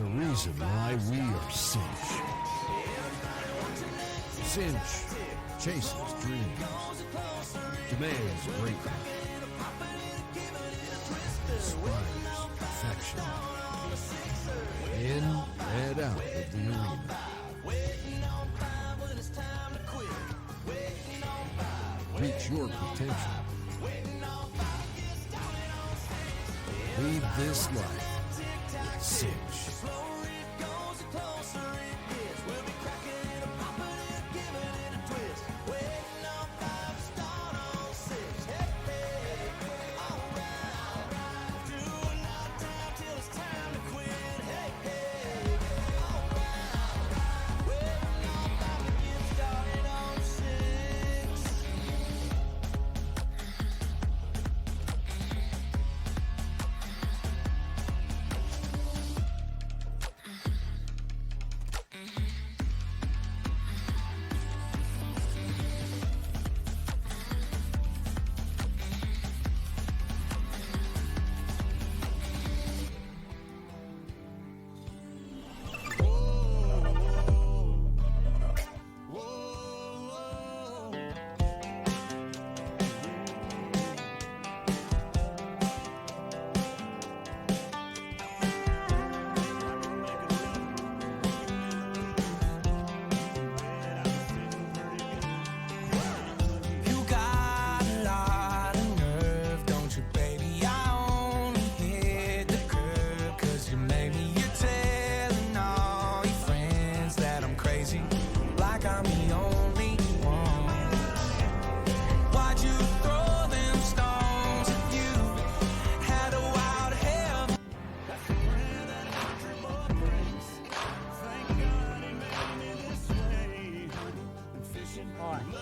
a reason why we are Cinch. Cinch chases dreams, demands greatness, inspires perfection. In and out of the arena. Reach your potential. Lead this life with Cinch.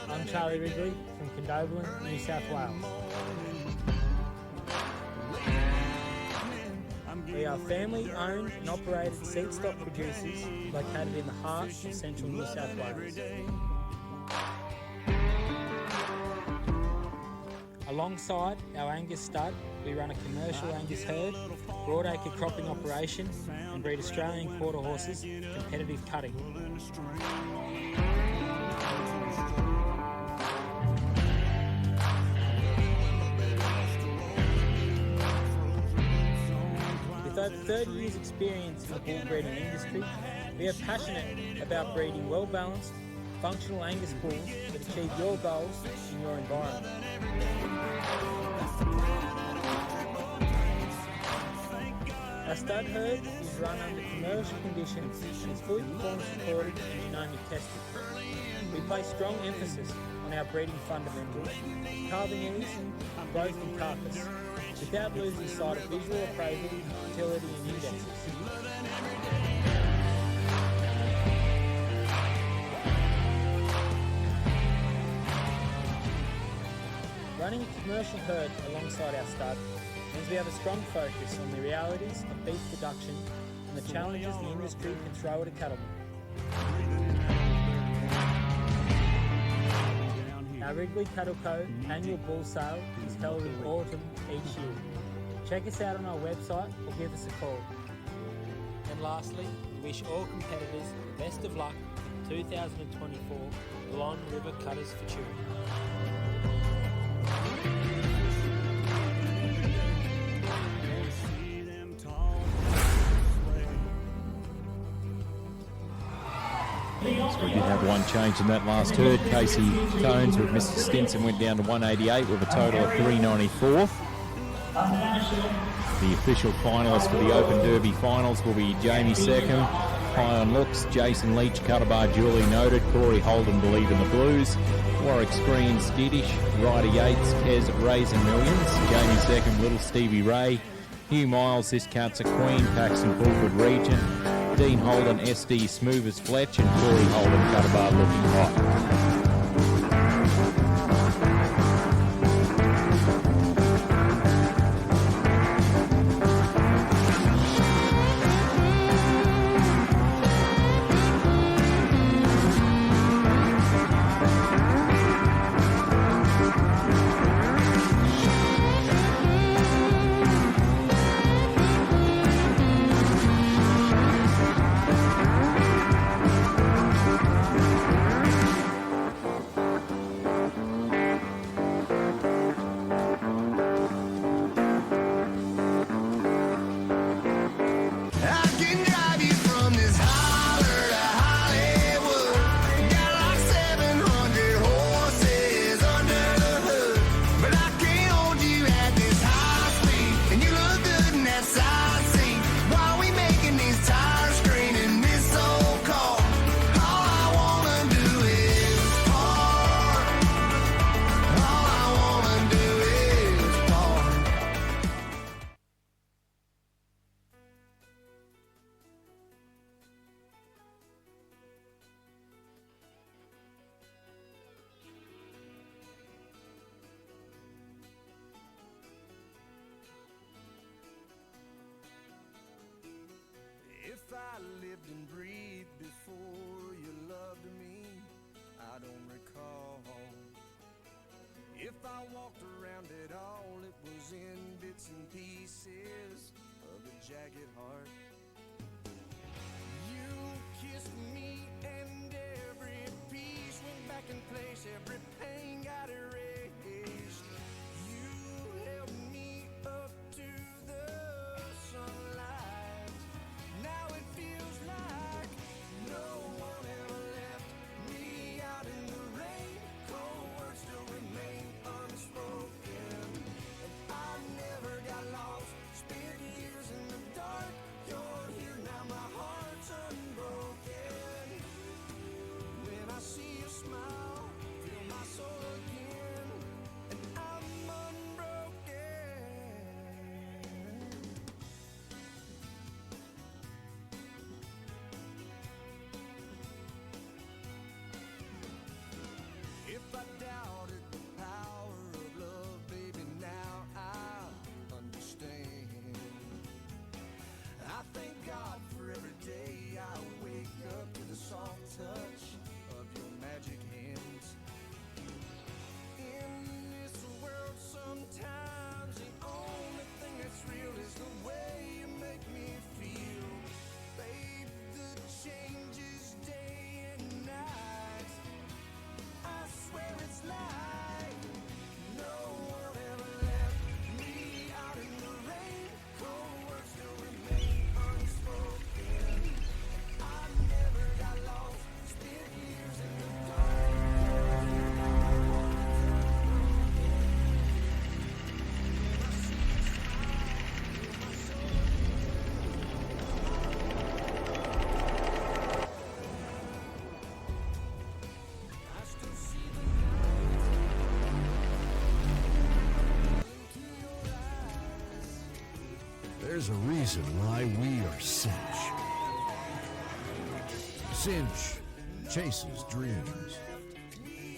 I'm Charlie Ridley from Balonne, New South Wales. We are family-owned and operated seat stock producers located in the heart of central New South Wales. Alongside our Angus stud, we run a commercial Angus herd, broadacre cropping operation and breed Australian quarter horses for competitive cutting. With over 30 years experience in the bull breeding industry, we are passionate about breeding well-balanced, functional Angus bulls that achieve your goals in your environment. Our stud herd is run under commercial conditions and is fully performance recorded and genomic tested. We place strong emphasis on our breeding fundamentals, calving ease, growth and carcass, without losing sight of visual appraisal, utility and indexes. Running a commercial herd alongside our stud means we have a strong focus on the realities of beef production and the challenges the industry can throw at a cattleman. Our Wrigley Cattle Co. annual bull sale is held in autumn each year. Check us out on our website or give us a call. And lastly, we wish all competitors the best of luck in 2024 Balonne River Cutters Futurity. So we did have one change in that last herd. Casey Tones with Mr. Stinson went down to 188 with a total of 394. The official finalists for the Open Derby finals will be Jamie Seckham, High on Looks, Jason Leach, Cutterbar Duly Noted, Corey Holden, Believe in the Blues, Warwick Screen, Skittish, Ryder Yates, Kez, Raisin Millions, Jamie Seckham, Little Stevie Ray, Hugh Miles, This Cat's a Queen, Paxton Fulford Region, Dean Holden, SD Smooth as Fletch, and Corey Holden, Cutterbar Looking Hot. If I walked around at all, it was in bits and pieces of a jagged heart. You kissed me and every piece went back in place, every pain got erased. You held me up to the sunlight. Now it feels like no one ever left me out in the rain. Cold words still remain unspoken, and I never got lost. Spent years in the dark. You're here now, my heart's unbroken. When I see you smile, feel my soul again, and I'm unbroken. If I doubted the power of love, baby, now I understand. I thank God for every day I wake up to the soft touch of your magic hands. In this world, sometimes the only thing that's real is the way you make me feel. Babe, the changes day and night. I swear it's like no one ever left me out in the rain. Cold words still remain unspoken. I never got lost. Spent years in the dark. I still see the night into your eyes. There's a reason why we are Cinch. Cinch chases dreams,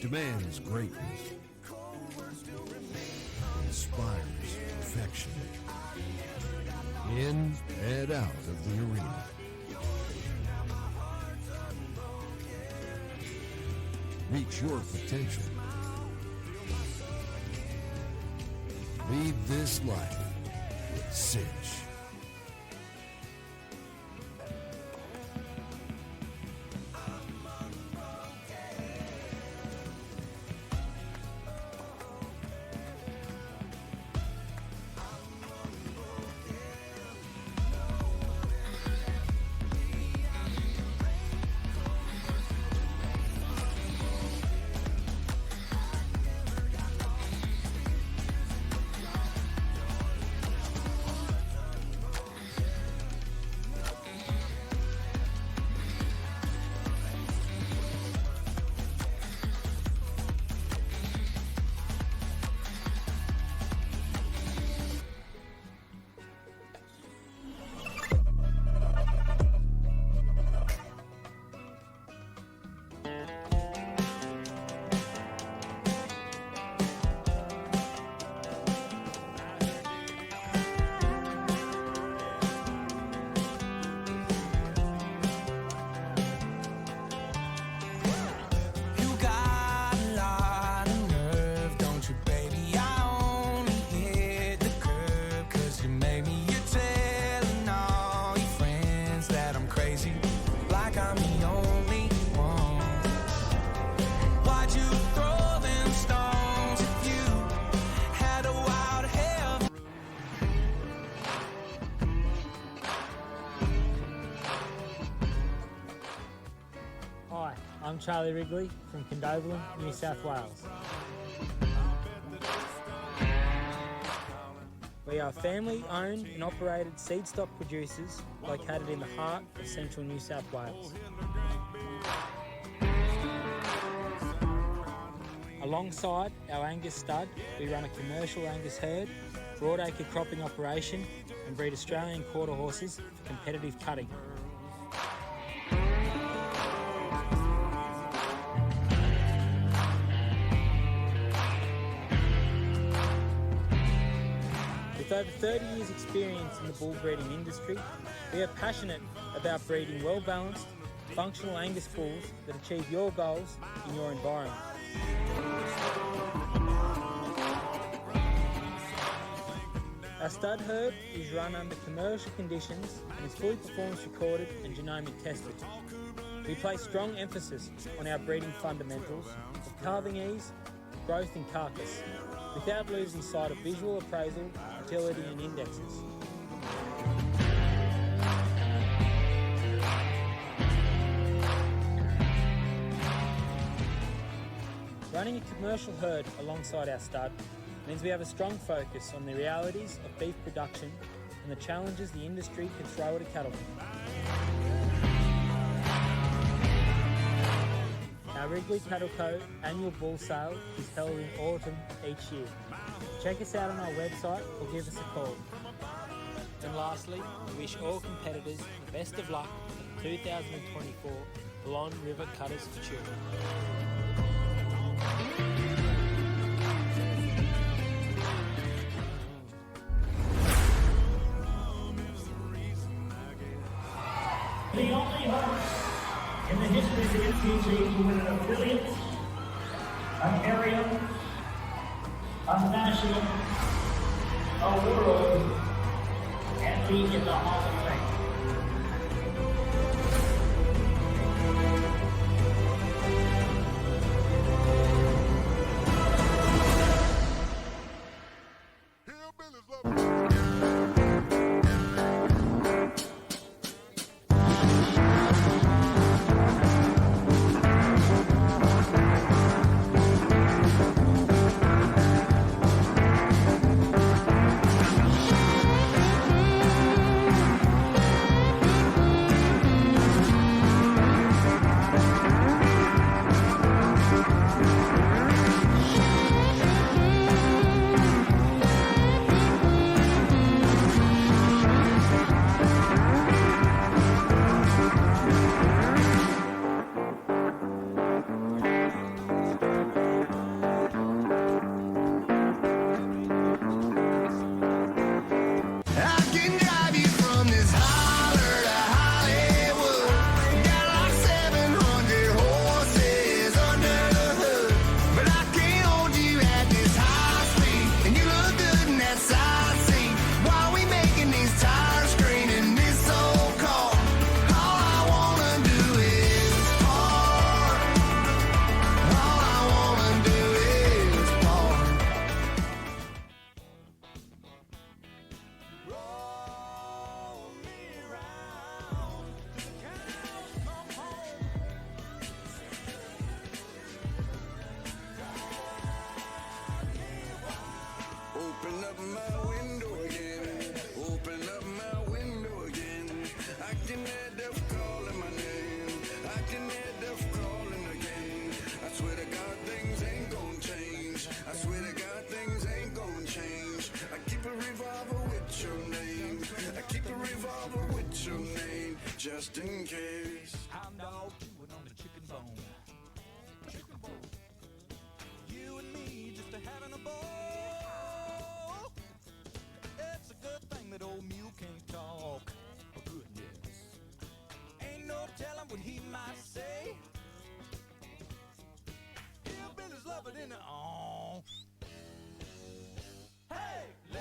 demands greatness, inspires perfection. In and out of the arena. Reach your potential. Lead this life with Cinch. You got a lot of nerve, don't you, baby? I only hit the curb 'cause you made me. You're telling all your friends that I'm crazy, like I'm the only one. Why'd you throw them stones if you had a wild hair? Hi, I'm Charlie Wrigley from Balonne, New South Wales. We are family-owned and operated seed stock producers located in the heart of central New South Wales. Alongside our Angus stud, we run a commercial Angus herd, broadacre cropping operation and breed Australian quarter horses for competitive cutting. With over 30 years experience in the bull breeding industry, we are passionate about breeding well-balanced, functional Angus bulls that achieve your goals in your environment. Our stud herd is run under commercial conditions and is fully performance recorded and genomic tested. We place strong emphasis on our breeding fundamentals of calving ease, growth and carcass, without losing sight of visual appraisal, agility and indexes. Running a commercial herd alongside our stud means we have a strong focus on the realities of beef production and the challenges the industry can throw at a cattleman. Our Wrigley Cattle Co annual bull sale is held in autumn each year. Check us out on our website or give us a call. And lastly, we wish all competitors the best of luck at the 2024 Balonne River Cutters Futurity. The only horse in the history of the MTG to win an affiliate, an area, a national, a world, and be in the Hall of Fame. Open up my window again. Open up my window again. I can hear death calling my name. I can hear death calling again. I swear to God things ain't gonna change. I swear to God things ain't gonna change. I keep a revolver with your name. I keep a revolver with your name, just in case. Hound dog chewing on the chicken bone. Chicken bone. You and me just a having a ball. It's a good thing that old mule can't talk. Oh goodness. Ain't no telling what he might say. Hillbillies love it in the Hey, lay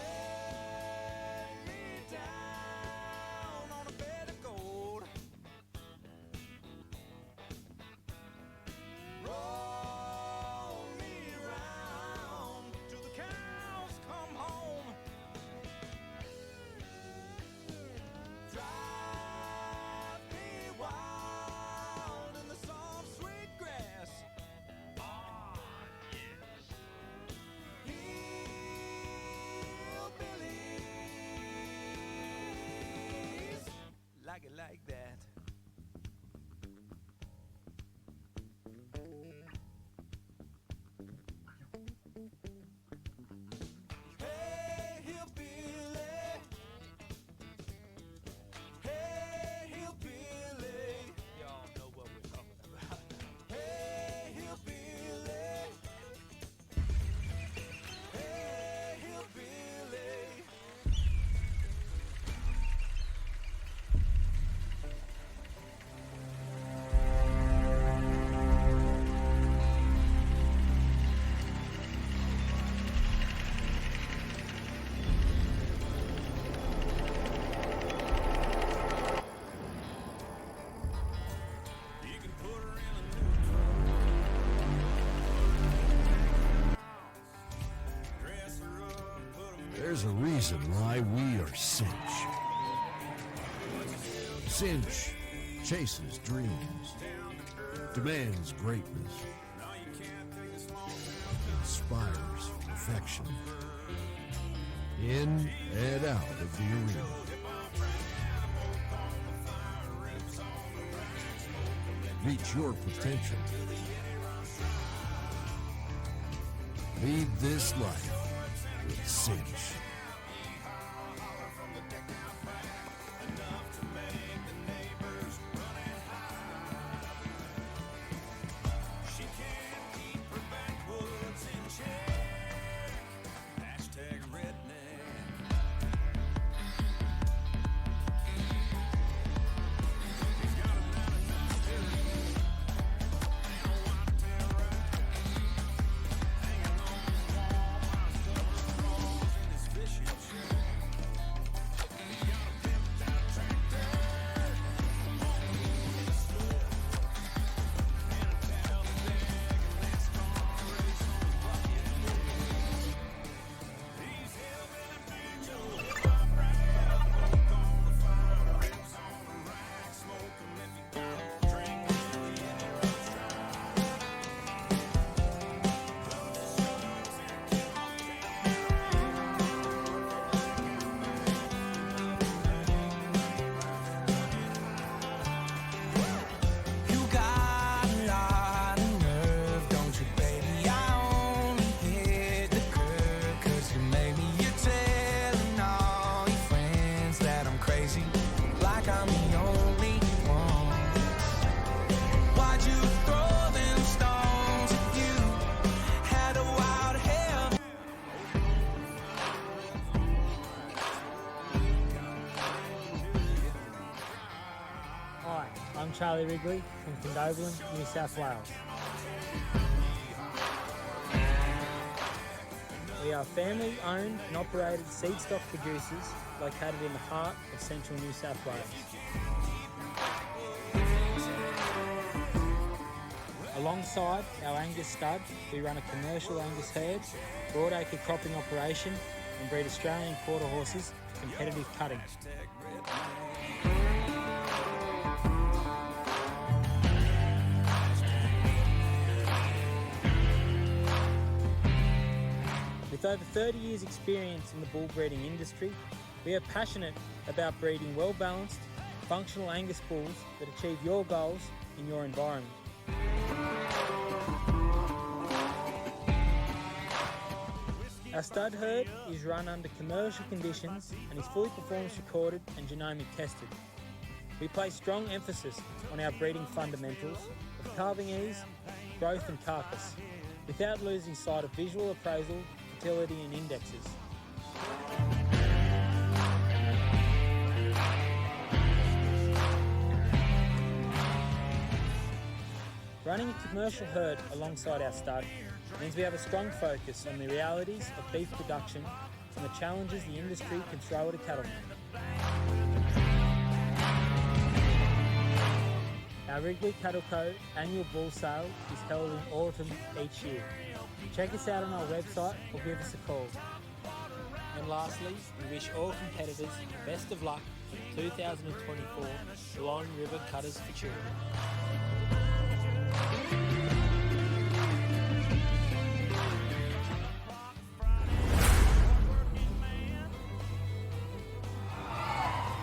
me down on a bed of gold. Roll me round till the cows come home. Drive me wild in the soft, sweet grass. Ah, yes. There's a reason why we are Cinch. Cinch chases dreams, demands greatness, inspires perfection. In and out of the arena. Reach your potential. Lead this life with Cinch. I'm Charlie Wrigley from Balonne, New South Wales. We are family-owned and operated seed stock producers located in the heart of central New South Wales. Alongside our Angus stud, we run a commercial Angus herd, broadacre cropping operation and breed Australian quarter horses for competitive cutting. With over 30 years experience in the bull breeding industry, we are passionate about breeding well-balanced, functional Angus bulls that achieve your goals in your environment. Our stud herd is run under commercial conditions and is fully performance recorded and genomic tested. We place strong emphasis on our breeding fundamentals of calving ease, growth and carcass, without losing sight of visual appraisal, fertility and indexes. Running a commercial herd alongside our stud means we have a strong focus on the realities of beef production and the challenges the industry can throw at a cattleman. Our Wrigley Cattle Co annual bull sale is held in autumn each year. Check us out on our website or give us a call. And lastly, we wish all competitors the best of luck for 2024 Balonne River Cutters Futurity.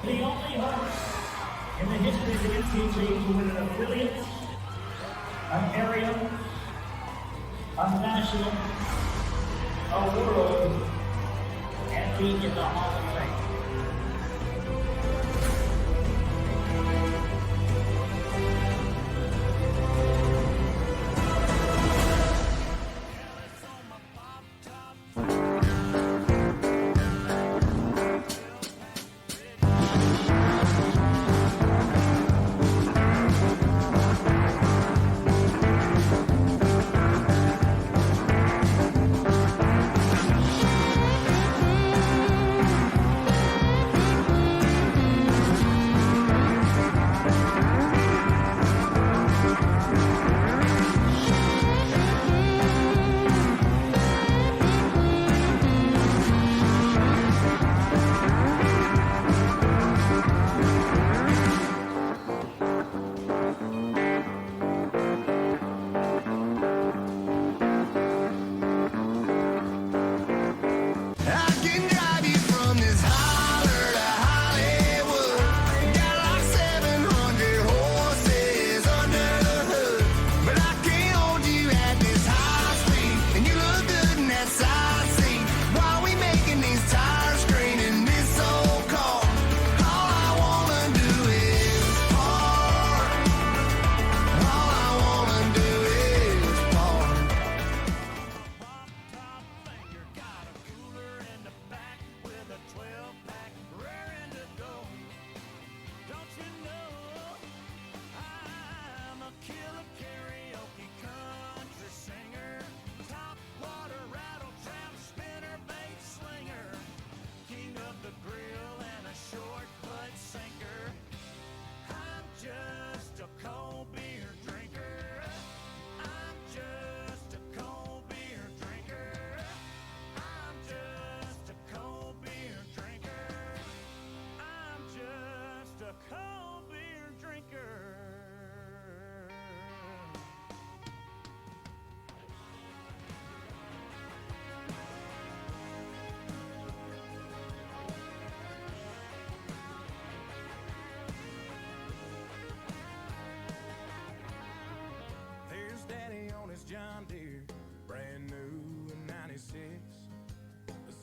The only horse in the history of the MTG to win an affiliate, an area, a national, a world, and be in the Hall of Fame.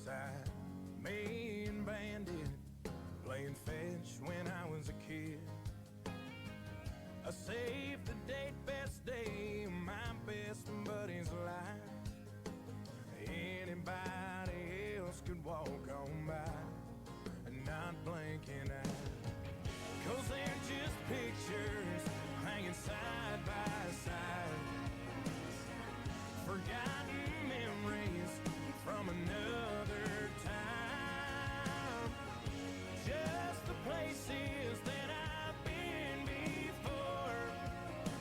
outside, me and Bandit playing fetch when I was a kid. I saved the date, best day of my best buddy's life. Anybody else could walk on by and not blink an eye. 'Cause they're just pictures hanging side by side. Forgotten memories from another time. Just the places that I've been before.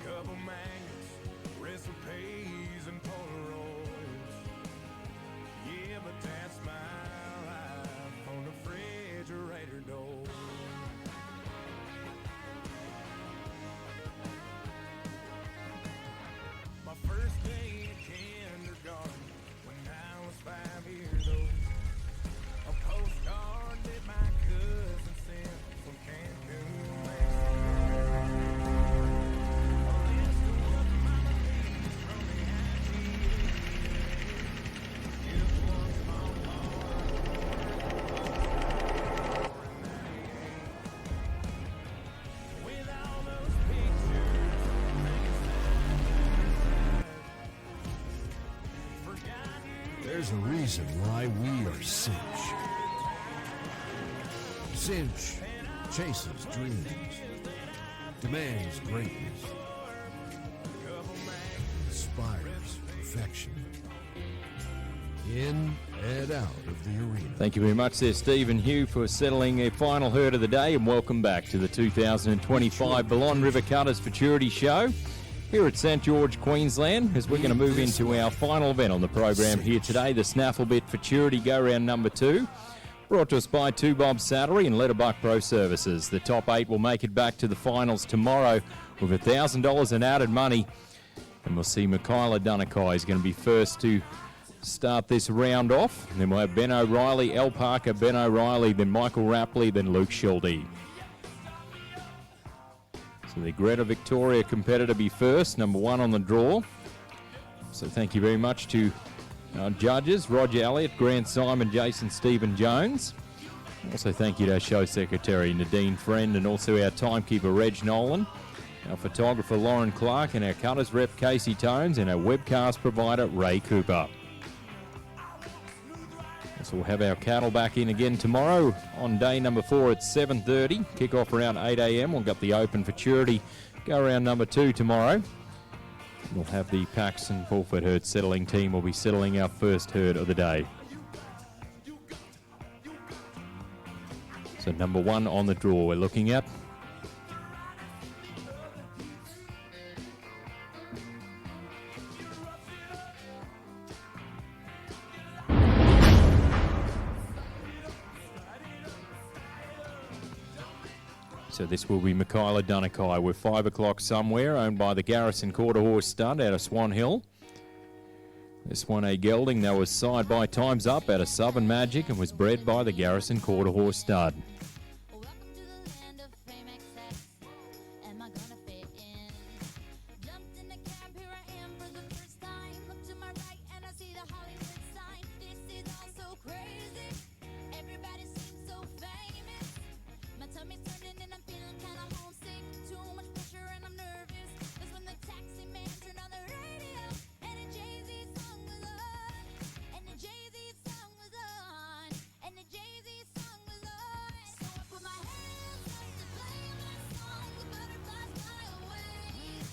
Couple magnets, recipes, and Polaroids. Yeah, but that's my life on the refrigerator door. My first day in kindergarten when I was 5 years old. A postcard that my cousin sent from Cancun, Mexico. A list of what mama needs from the IGA. Just one small part of the world. With all those pictures hanging There's a reason why we are Cinch. Cinch chases dreams, demands greatness, inspires perfection. In and out of the arena. Thank you very much there, Steve and Hugh, for settling a final herd of the day, and welcome back to the 2025 Balonne River Cutters Futurity Show here at St George, Queensland, as we're going to move into our final event on the program here today, the Snafflebit Futurity Go-Round number 2, brought to us by 2 Bob Saddlery and Letterbuck Pro Services. The top 8 will make it back to the finals tomorrow with $1,000 in added money, and we'll see Michaela Dunakai is going to be first to start this round off. And then we'll have Ben O'Reilly, Al Parker, Ben O'Reilly, then Michael Rapley, then Luke Schulte. So the Greta Victoria competitor be first, number 1 on the draw. So thank you very much to our judges, Roger Elliott, Grant Simon, Jason Stephen Jones. Also thank you to our show secretary, Nadine Friend, and also our timekeeper, Reg Nolan, our photographer, Lauren Clark, and our cutters rep, Casey Tones, and our webcast provider, Ray Cooper. So we'll have our cattle back in again tomorrow on day number 4 at 7:30. Kick off around 8 a.m. We'll get the Open Futurity go around number 2 tomorrow. We'll have the Paxton Fullfoot herd settling team. Will be settling our first herd of the day. So number 1 on the draw we're looking at. So this will be Michaela Dunakai with 5 o'clock somewhere, owned by the Garrison Quarter Horse Stud out of Swan Hill. This one a gelding that was side by Times Up out of Southern Magic and was bred by the Garrison Quarter Horse Stud. Welcome to the land of fame excess. Am I gonna fit in? Jumped in the cab, here I am for the first time. Look to my right and I see the Hollywood sign. This is all so crazy. Everybody seems so famous. My tummy's turning and I'm feeling kinda homesick. Too much pressure and I'm nervous. That's when the taxi man turned on the radio and a Jay-Z song was on. And the Jay-Z song was on. And the Jay-Z song was on. So I put my hands up to play my song. The butterflies fly away.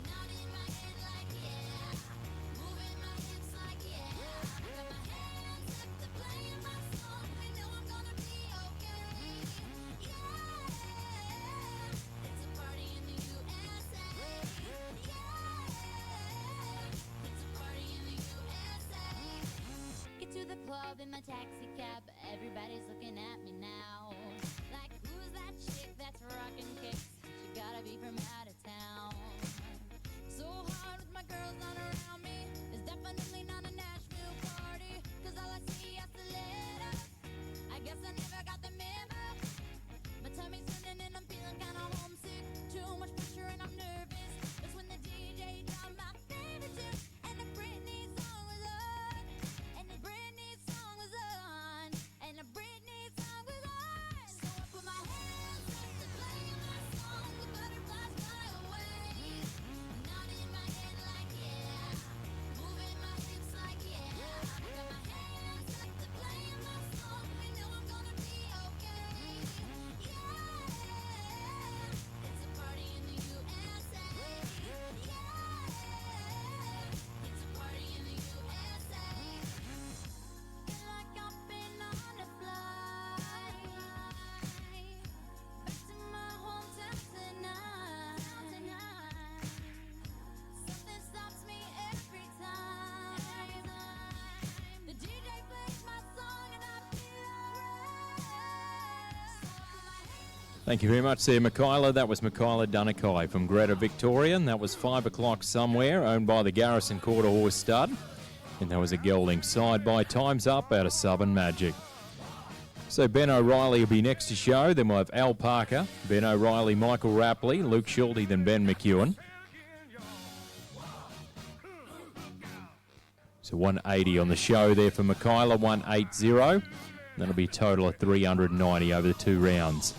Nodding my head like yeah. Moving my hips like yeah. Got my hands up to play my song. I know I'm gonna be okay. Yeah. It's a party in the USA. Yeah. It's a party in the USA. Get to the club in my taxi cab. Everybody's looking at me now. Like, who's that chick that's rockin' kicks? She gotta be from out of town. So hard with my girls not around me. It's definitely not a Nashville party. 'Cause all I see is the letters. I guess I never got the memo. My tummy's turning and I'm feeling kinda homesick. Too much pressure and I'm nervous. That's when the DJ dropped my favorite tune. And the Britney song was on. And the Britney song was on. Thank you very much there, Michaela. That was Michaela Dunakai from Greta Victoria, and that was 5 o'clock somewhere, owned by the Garrison Quarter Horse Stud. And that was a gelding side by Time's Up out of Southern Magic. So Ben O'Reilly will be next to show. Then we'll have Al Parker, Ben O'Reilly, Michael Rapley, Luke Schulte, then Ben McEwen. So 180 on the show there for Michaela, 180. That'll be a total of 390 over the 2 rounds.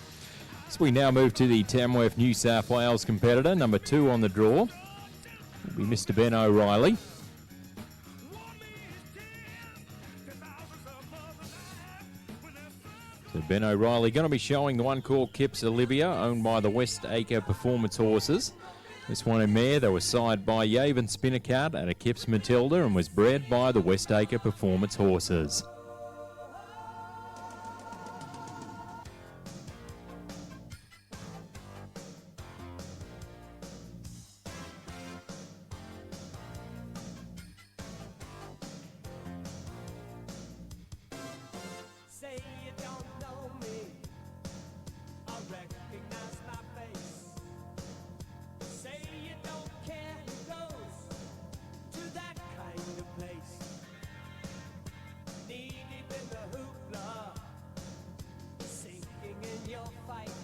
So we now move to the Tamworth New South Wales competitor, number 2 on the draw. Will be Mr. Ben O'Reilly. So Ben O'Reilly going to be showing the one called Kips Olivia, owned by the West Acre Performance Horses. This one in mare that was sired by Yaven Spinnacat and a Kips Matilda and was bred by the West Acre Performance Horses. Say you don't know me, I recognize my face. Say you don't care who goes to that kind of place. Knee deep in the hoopla, sinking in your fight.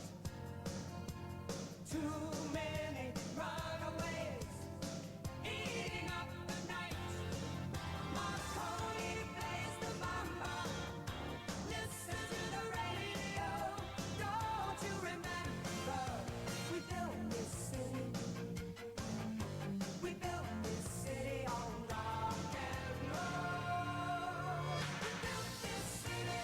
Too many runaways, eating up the night. My pony plays the mama. Listen to the radio. Don't you remember? We built this city. We built this city on rock and roll. We built this city.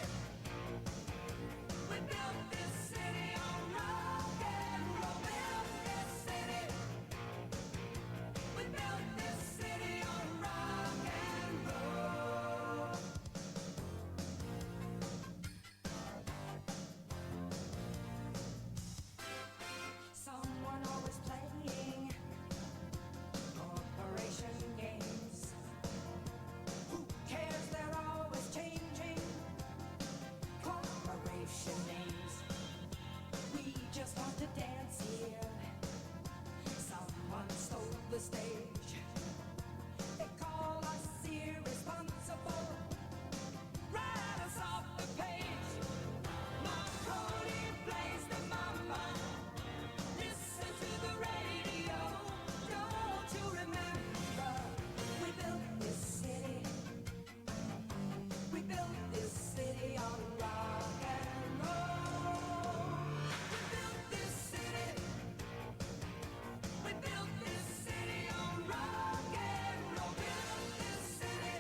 We built this city on rock and roll. Built this city. We built this city on rock and roll. Someone always playing corporation games. Who cares? They're always changing corporation names. We just want to dance here. Someone stole the stage. They call us irresponsible. Write us off the page. My pony plays the mama. Listen to the radio. Don't you remember? We built this city. We built this city on rock and roll. We built this city. We built this city on rock and roll. Built this city.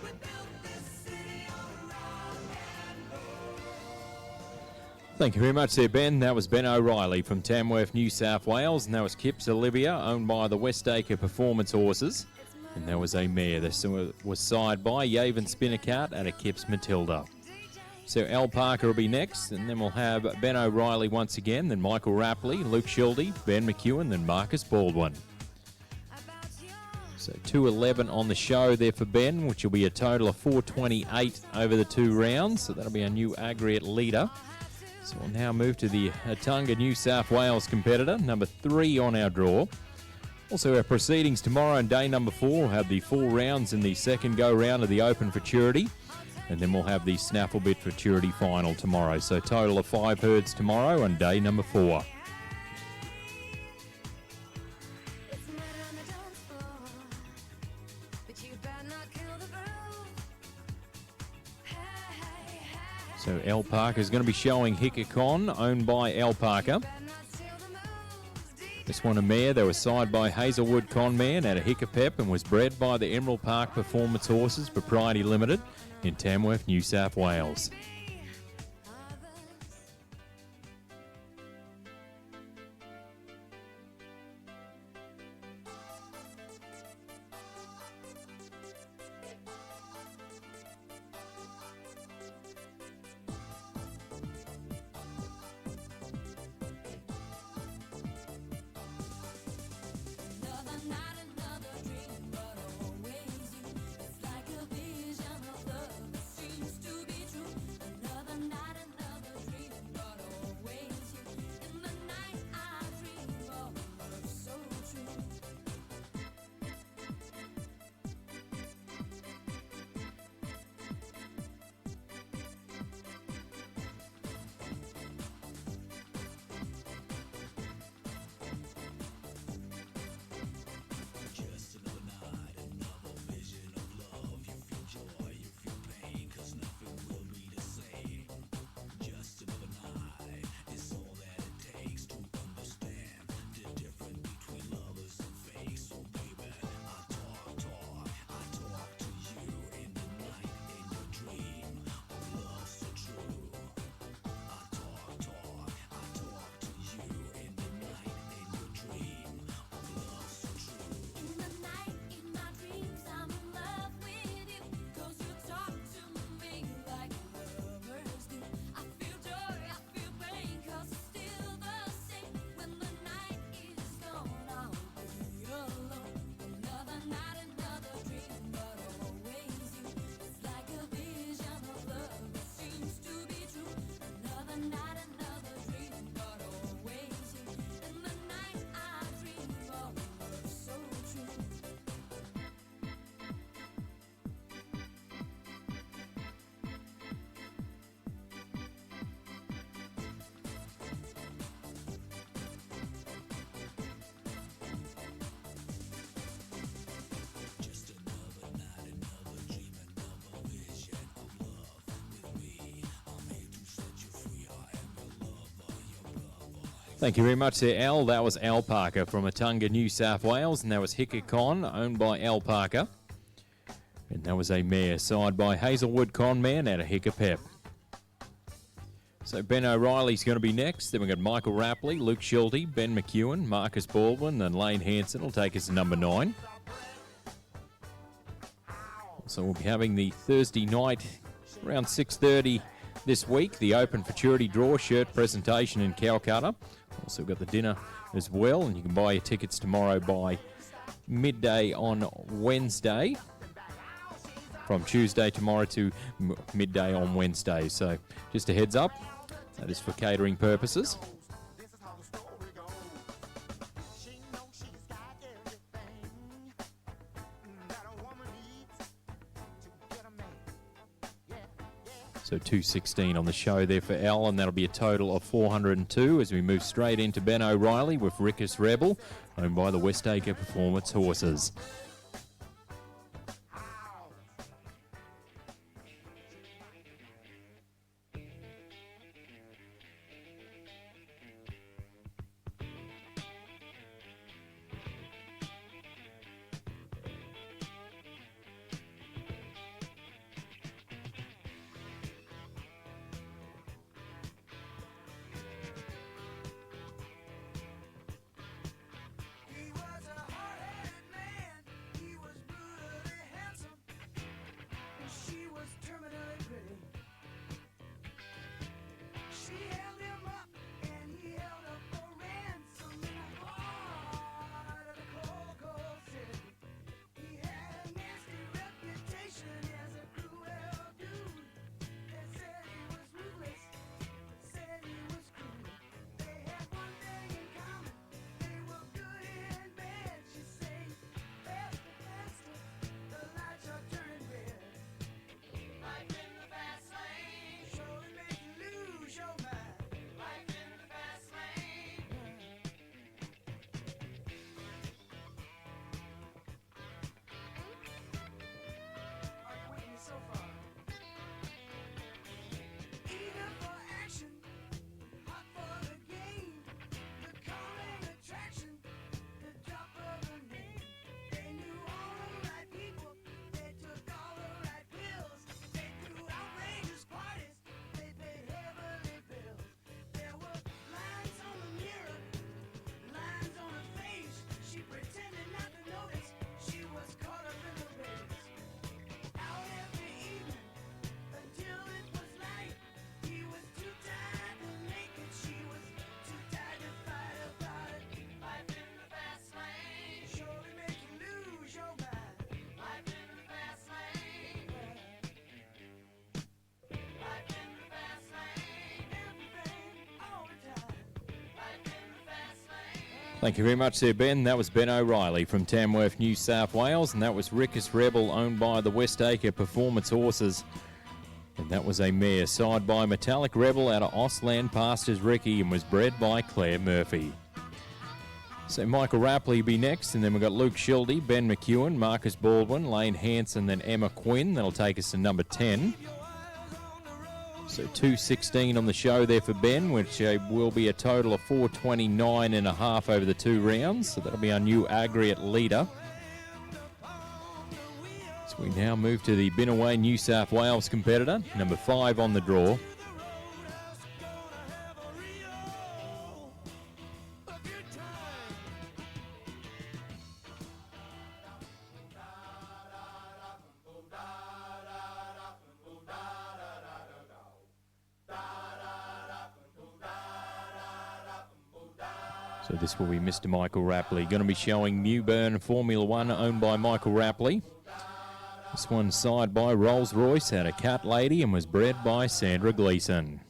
We built this city on rock and roll. Thank you very much there, Ben. That was Ben O'Reilly from Tamworth, New South Wales, and that was Kips Olivia, owned by the West Acre Performance Horses. And that was a mare that was sired by Yaven Spinnacat and a Kips Matilda. So Al Parker will be next, and then we'll have Ben O'Reilly once again, then Michael Rapley, Luke Schulte, Ben McEwen, then Marcus Baldwin. So 211 on the show there for Ben, which will be a total of 428 over the 2 rounds. So that'll be our new aggregate leader. So we'll now move to the Hatunga New South Wales competitor, number 3 on our draw. Also, our proceedings tomorrow on day number 4 will have the 4 rounds in the second go-round of the Open Futurity. And then we'll have the Snafflebit Futurity final tomorrow. So total of 5 herds tomorrow on day number 4. It's murder on the dance floor, but you better not kill the groove. Hey, hey, hey. So Al Parker is going to be showing Hickacon, owned by Al Parker. Better not steal the moves. DJ This one a mare that was sired by Hazelwood Conman at a Hickapep and was bred by the Emerald Park Performance Horses Propriety Limited in Tamworth, New South Wales. Another night, another dream, but always you. It's like a vision of love that seems to be true. Thank you very much there, Al. That was Al Parker from Atunga, New South Wales, and that was Hickacon, owned by Al Parker. And that was a mare side by Hazelwood Conman out of Hickapep. So Ben O'Reilly's going to be next. Then we've got Michael Rapley, Luke Schulte, Ben McEwen, Marcus Baldwin, and Lane Hanson will take us to number 9. So we'll be having the Thursday night around 6:30 this week, the Open Futurity Draw shirt presentation in Calcutta. Also got the dinner as well, and you can buy your tickets tomorrow by midday on Wednesday. From Tuesday tomorrow to midday on Wednesday. So just a heads up, that is for catering purposes. So 216 on the show there for Al, and that'll be a total of 402 as we move straight into Ben O'Reilly with Rickus Rebel, owned by the Westacre Performance Horses. He was a hard-headed man. He was brutally handsome, and she was terminally pretty. She held him up, and he held up for ransom in the heart of the cold, cold city. He had a nasty reputation as a cruel dude. They said he was ruthless, said he was cruel. They had one thing in common. They were good and bad. She said, faster, faster, the lights are turning red. Life in the fast lane surely make you lose your mind. Life in the fast lane. Are you with me so far? Eager for action, hot for the game, the calming attraction, the drop of a name. They knew all the right people, they took all the right pills, they threw outrageous parties, they paid heavily bills. There were lines on the mirror, lines on her face. She pretended not to notice, she was caught up in the race. Out every evening until it was light. He was too tired to make it. She was too tired to fight about it. Life in the fast lane surely make you lose your mind. Life in the fast lane. Life in the fast lane. Everything, all the time. Life in the fast lane. Thank you very much there, Ben. That was Ben O'Reilly from Tamworth, New South Wales, and that was Rickus Rebel, owned by the Westacre Performance Horses. And that was a mare side by Metallic Rebel out of Ausland Pastures Ricky, and was bred by Claire Murphy. So Michael Rapley will be next, and then we've got Luke Schulte, Ben McEwen, Marcus Baldwin, Lane Hanson, then Emma Quinn. That'll take us to number 10. So 216 on the show there for Ben, which will be a total of 429.5 over the 2 rounds. So that'll be our new aggregate leader. So we now move to the Binaway New South Wales competitor, number 5 on the draw. So this will be Mr. Michael Rapley. Going to be showing Newburn Formula 1, owned by Michael Rapley. This one's side by Rolls Royce out of Cat Lady and was bred by Sandra Gleeson.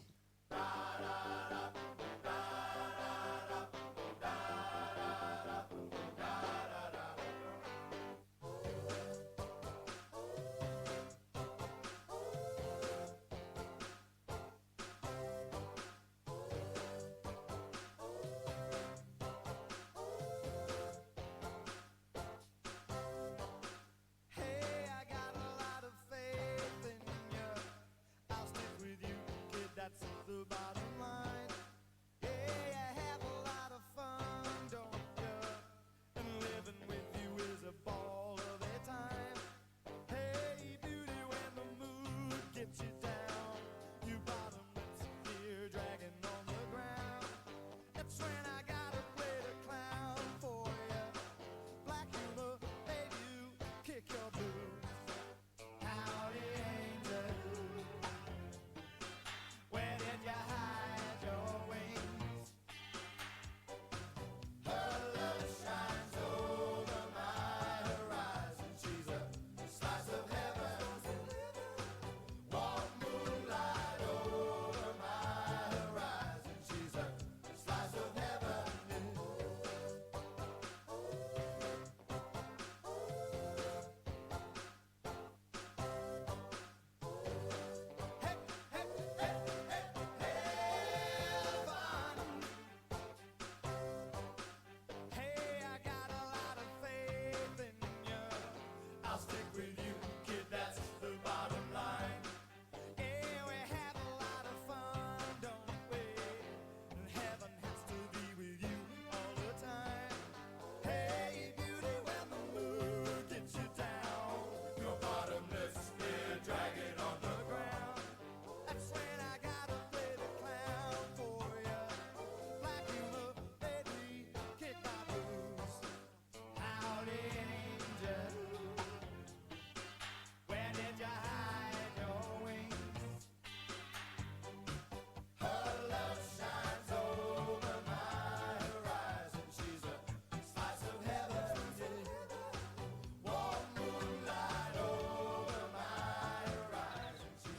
Hey, I got a lot of faith in you. I'll stick with you, kid, that's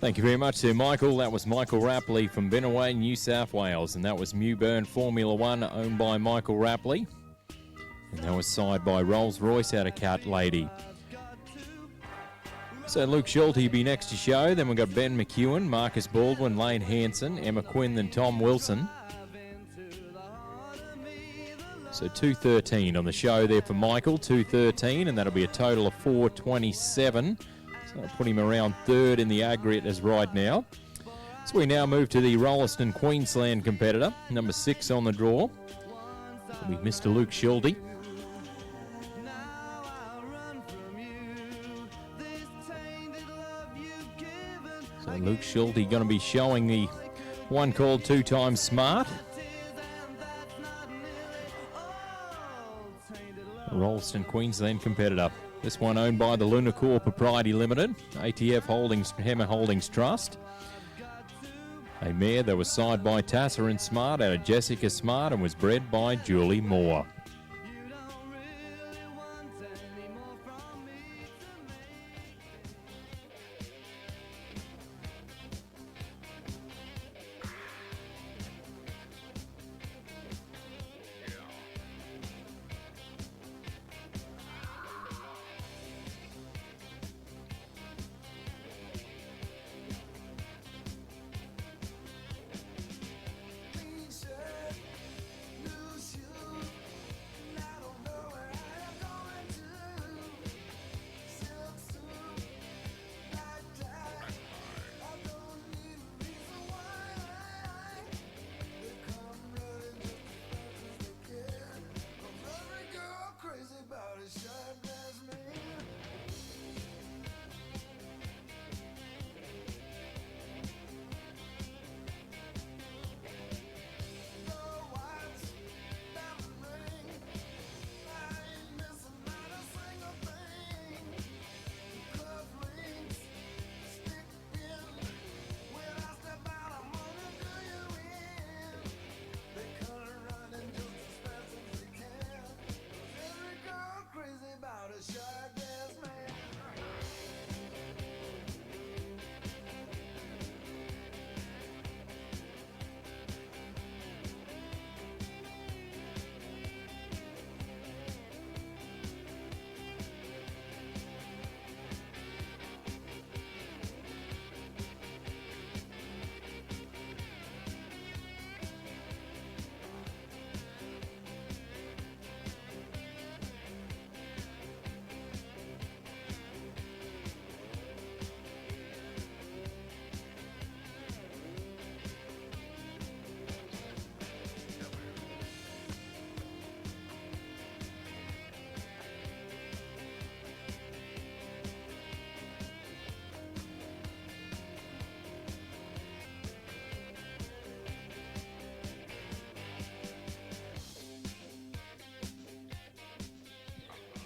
Thank you very much, Sir Michael. That was Michael Rapley from Benaway, New South Wales. And that was Mewburn Formula One, owned by Michael Rapley. And that was signed by Rolls-Royce out of Cat Lady. So Luke Schulte will be next to show. Then we've got Ben McEwen, Marcus Baldwin, Lane Hanson, Emma Quinn, and Tom Wilson. So 2:13 on the show there for Michael, 2:13, and that'll be a total of 4:27. So I'll put him around third in the aggregate as right now. So we now move to the Rolliston Queensland competitor, number 6 on the draw. It'll be Mr. Luke Schulte. So Luke Schulte going to be showing the one called 2 times Smart. Rolliston Queensland competitor. This one owned by the Lunacore Propriety Limited, ATF Holdings, Hammer Holdings Trust. A mare that was signed by Tasser and Smart out of Jessica Smart and was bred by Julie Moore.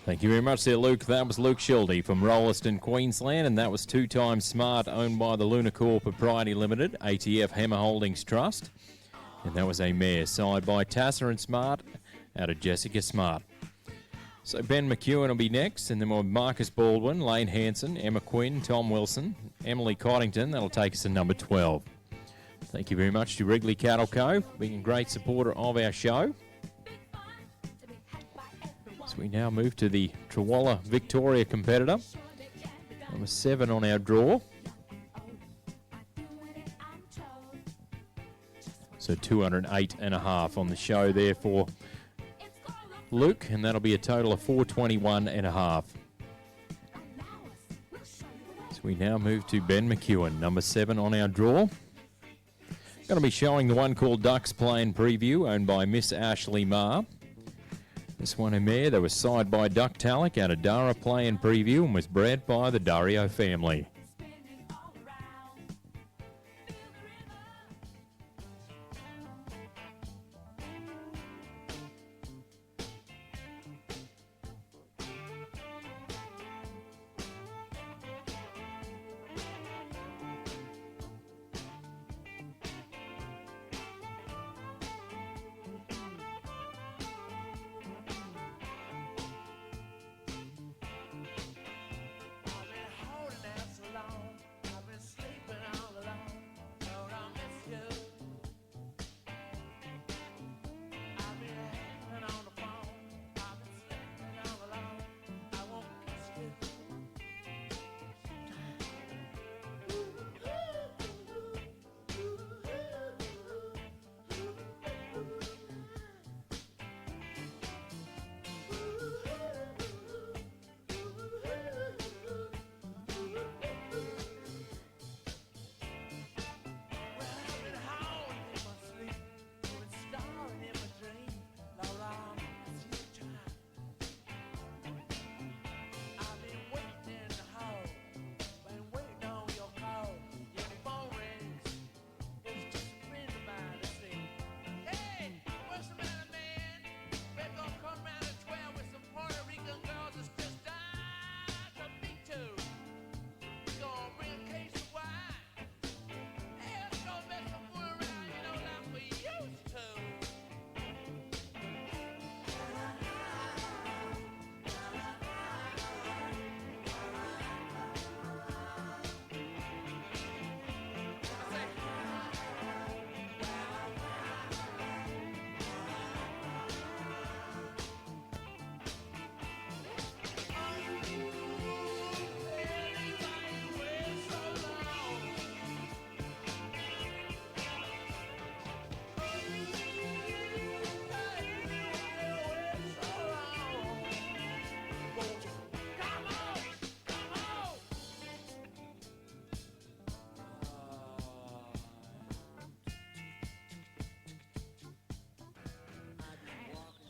Thank you very much there, Luke. That was Luke Schulte from Rolliston, Queensland, and that was 2 times Smart, owned by the Lunacore Propriety Limited, ATF Hammer Holdings Trust. And that was a mare signed by Tasser and Smart out of Jessica Smart. So Ben McEwen will be next, and then we'll have Marcus Baldwin, Lane Hanson, Emma Quinn, Tom Wilson, Emily Coddington. That'll take us to number 12. Thank you very much to Wrigley Cattle Co. for being a great supporter of our show. So we now move to the Trawalla Victoria competitor, number 7 on our draw. So 208.5 on the show there for Luke, and that'll be a total of 421.5. So we now move to Ben McEwen, number 7 on our draw. Going to be showing the one called Ducks Plain Preview, owned by Miss Ashley Marr. This one a mare that was signed by Duck Tallick out of Dara Play and Preview and was bred by the Dario family.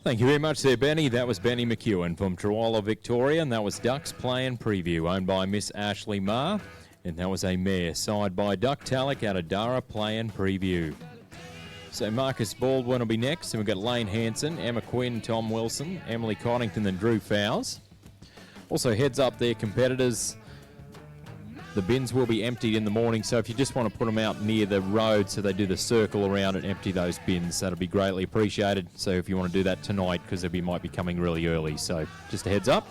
Thank you very much there, Benny. That was Benny McEwen from Trawalla, Victoria, and that was Ducks Play and Preview, owned by Miss Ashley Marr, and that was a mare side by Duck Tallick out of Dara Play and Preview. So Marcus Baldwin will be next, and we've got Lane Hanson, Emma Quinn, Tom Wilson, Emily Connington, and Drew Fowles. Also heads up their competitors. The bins will be emptied in the morning, so if you just want to put them out near the road so they do the circle around and empty those bins, that'll be greatly appreciated. So if you want to do that tonight, because they might be coming really early, so just a heads up.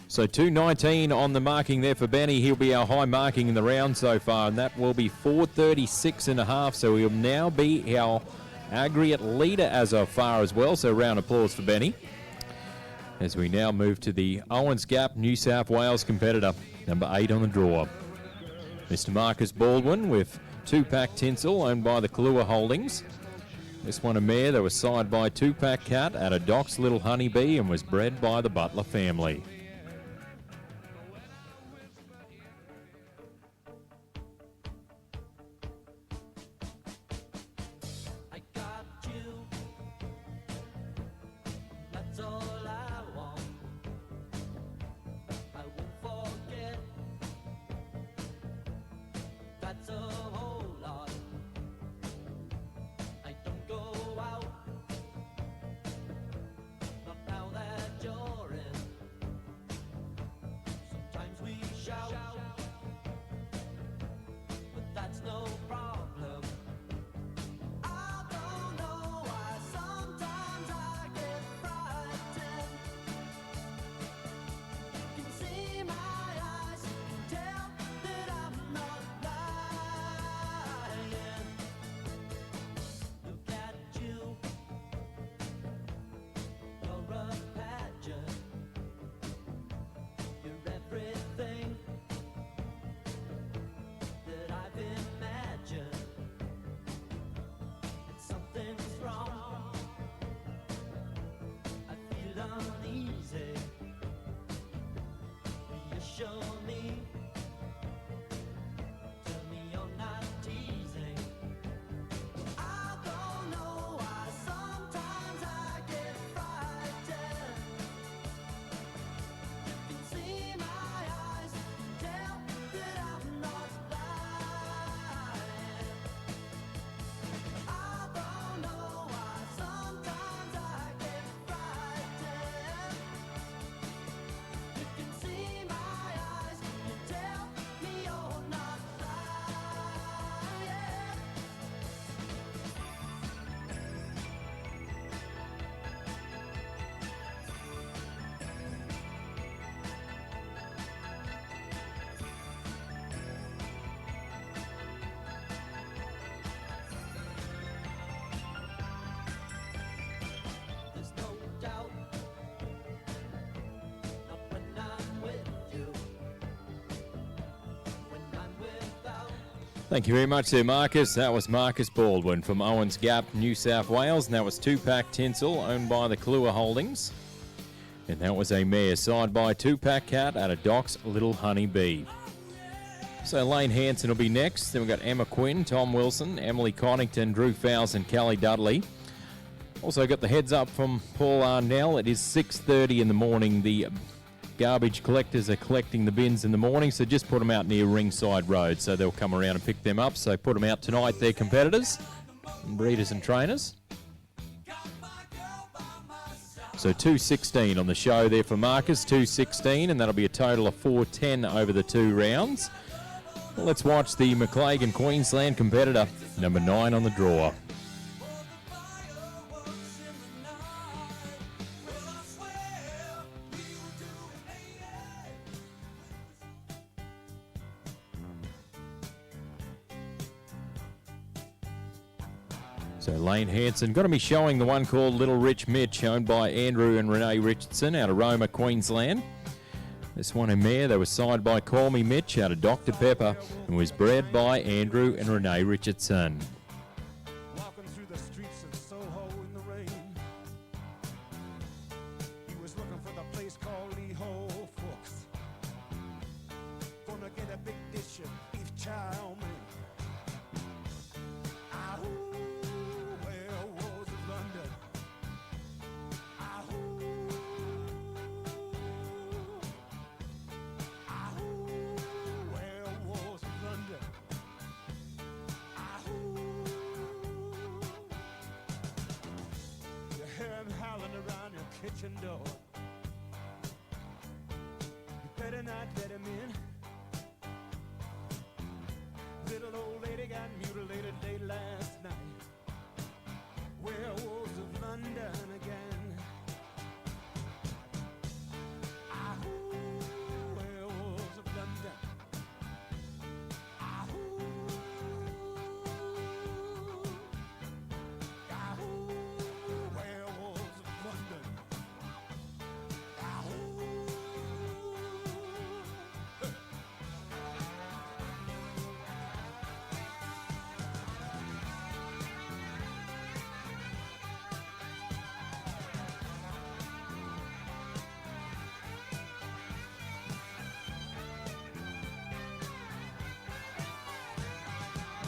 So 2:19 on the marking there for Benny. He'll be our high marking in the round so far, and that will be 4:36.5, so he'll now be our aggregate leader as of far as well, so round of applause for Benny. As we now move to the Owens Gap New South Wales competitor, number 8 on the draw. Mr. Marcus Baldwin with 2-pack tinsel owned by the Kahlua Holdings. This one a mare that was side by 2-pack cat at a Doc's Little Honeybee and was bred by the Butler family. Thank you very much there, Marcus. That was Marcus Baldwin from Owens Gap, New South Wales. And that was 2-pack tinsel owned by the Kahlua Holdings. And that was a mare side by 2-pack cat at a Doc's Little Honeybee. So Lane Hanson will be next. Then we've got Emma Quinn, Tom Wilson, Emily Connington, Drew Fowles and Kelly Dudley. Also got the heads up from Paul Arnell. It is 6:30 in the morning. The garbage collectors are collecting the bins in the morning, so just put them out near Ringside Road, so they'll come around and pick them up. So put them out tonight, they're competitors, breeders and trainers. So 2:16 on the show there for Marcus, 2:16, and that'll be a total of 4:10 over the 2 rounds. Well, let's watch the McLagan Queensland competitor, number 9 on the draw. So Lane Hanson going to be showing the one called Little Rich Mitch, owned by Andrew and Renee Richardson out of Roma, Queensland. This one a mare that was signed by Call Me Mitch out of Dr. Pepper and was bred by Andrew and Renee Richardson. Walking through the streets of Soho in the rain. He was looking for the place called Lee Ho Fooks. Gonna get a big dish of beef chow mein. kitchen door. You better not let him in. Little old lady got mutilated late last night. Werewolves of London again. Ahoo, werewolves of London. Ahoo, ahoo, werewolves of London. Ahoo.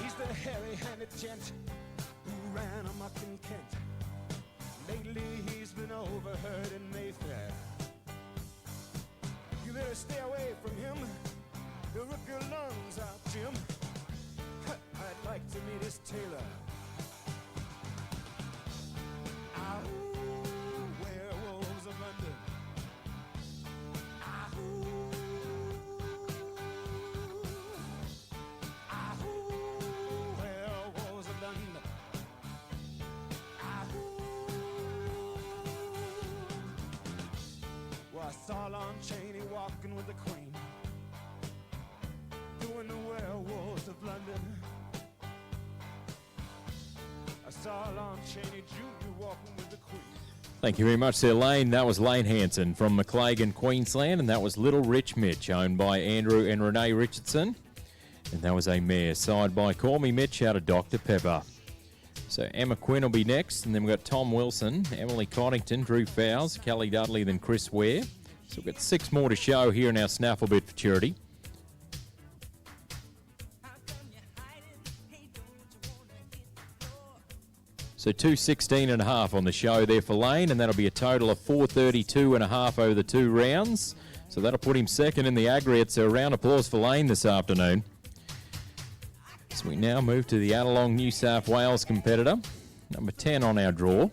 He's the hairy-handed gent who ran amok in Kent. Lately he's been overheard in Mayfair. You better stay away from him. He'll rip your lungs out, Jim. I'd like to meet his tailor. Ahoo, werewolves of London. Ahoo. Ahoo, werewolves of London. Ahoo. Well, I saw Lon Chaney walking with the Queen, doing the werewolves of London. I saw Lon Chaney Jr. walking with the Queen. Thank you very much, Sir Lane. That was Lane Hanson from McLagan, Queensland, and that was Little Rich Mitch, owned by Andrew and Renee Richardson. And that was a mare signed by Call Me Mitch out of Dr. Pepper. So Emma Quinn will be next, and then we've got Tom Wilson, Emily Coddington, Drew Fowles, Kelly Dudley, then Chris Ware. So we've got 6 more to show here in our Snafflebit Futurity. So 2:16.5 on the show there for Lane, and that'll be a total of 4:32.5 over the 2 rounds. So that'll put him second in the aggregate. So a round of applause for Lane this afternoon. So we now move to the Adelong New South Wales competitor, number 10 on our draw.